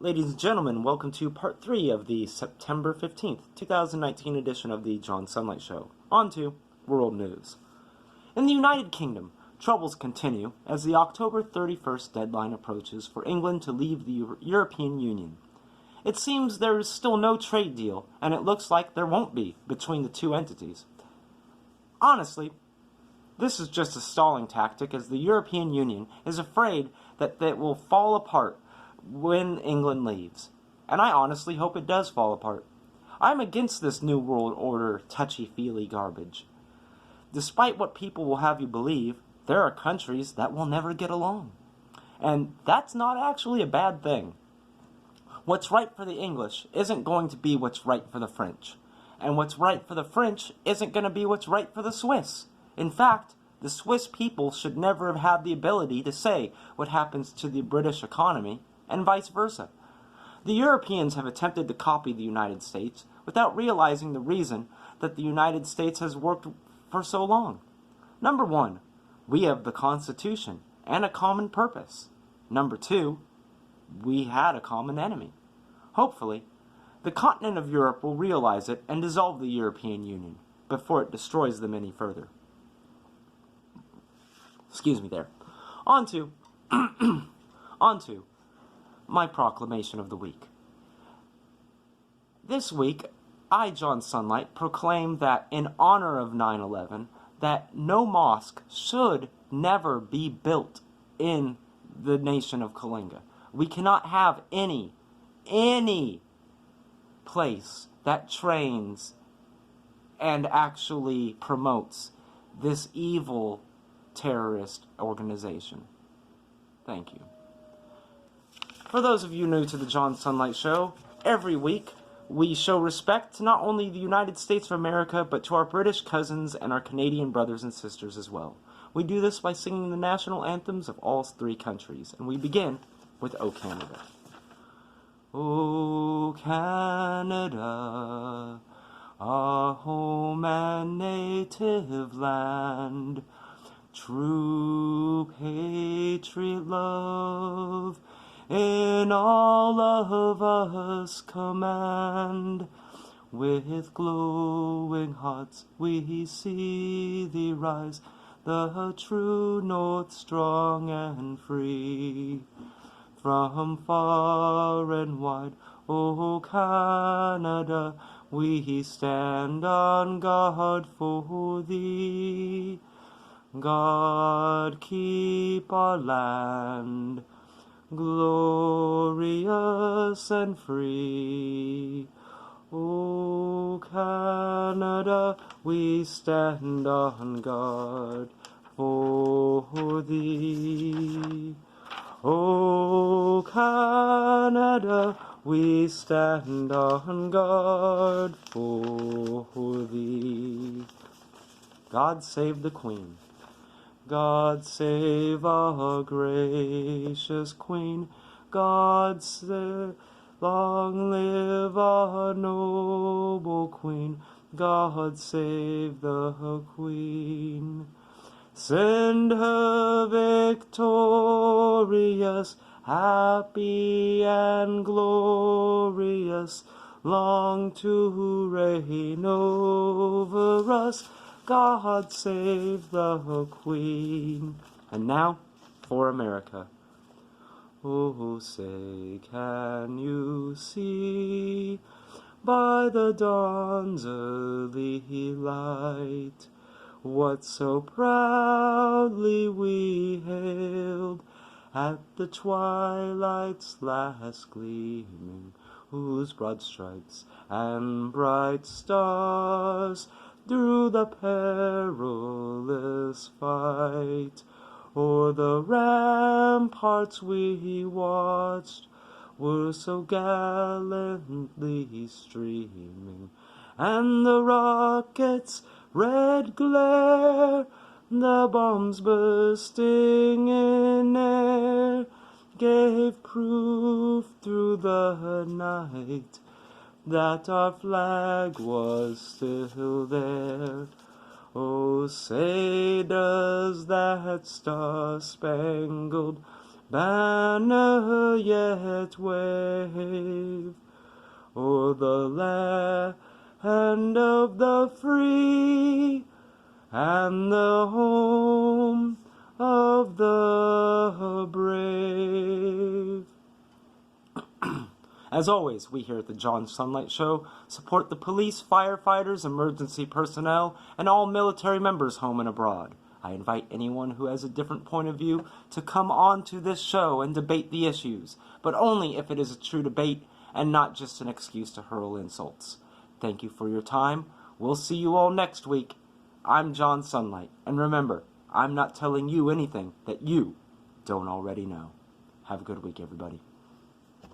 Ladies and gentlemen, welcome to part 3 of the September 15th, 2019 edition of the John Sunlight Show. On to world news. In the United Kingdom, troubles continue as the October 31st deadline approaches for England to leave the European Union. It seems there is still no trade deal, and it looks like there won't be between the two entities. Honestly, this is just a stalling tactic as the European Union is afraid that it will fall apart when England leaves. And I honestly hope it does fall apart. I'm against this New World Order touchy-feely garbage. Despite what people will have you believe, there are countries that will never get along. And that's not actually a bad thing. What's right for the English isn't going to be what's right for the French. And what's right for the French isn't going to be what's right for the Swiss. In fact, the Swiss people should never have had the ability to say what happens to the British economy, and vice versa. The Europeans have attempted to copy the United States without realizing the reason that the United States has worked for so long. Number 1, we have the Constitution and a common purpose. Number 2, we had a common enemy. Hopefully, the continent of Europe will realize it and dissolve the European Union before it destroys them any further. Excuse me there. On to my proclamation of the week. This week, I, John Sunlight, proclaim that in honor of 9/11, that no mosque should never be built in the nation of Kalinga. We cannot have any place that trains and actually promotes this evil terrorist organization. Thank you. For those of you new to the John Sunlight Show, every week we show respect to not only the United States of America, but to our British cousins and our Canadian brothers and sisters as well. We do this by singing the national anthems of all 3 countries, and we begin with O Canada. O Canada, our home and native land, true patriot love, in all of us command. With glowing hearts we see thee rise, the true north strong and free. From far and wide, O Canada, we stand on guard for thee. God keep our land glorious and free. O Canada, we stand on guard for thee. O Canada, we stand on guard for thee. God save the Queen. God save our gracious Queen. God save, long live our noble Queen. God save the Queen. Send her victorious, happy and glorious, long to reign over us. God save the Queen. And now, for America. Oh, say, can you see, by the dawn's early light, what so proudly we hailed at the twilight's last gleaming, whose broad stripes and bright stars through the perilous fight o'er the ramparts we watched were so gallantly streaming, and the rockets' red glare, the bombs bursting in air, gave proof through the night that our flag was still there. Oh, say does that star-spangled banner yet wave o'er the land of the free and the home of the brave. As always, we here at the John Sunlight Show support the police, firefighters, emergency personnel, and all military members home and abroad. I invite anyone who has a different point of view to come on to this show and debate the issues, but only if it is a true debate and not just an excuse to hurl insults. Thank you for your time. We'll see you all next week. I'm John Sunlight, and remember, I'm not telling you anything that you don't already know. Have a good week, everybody.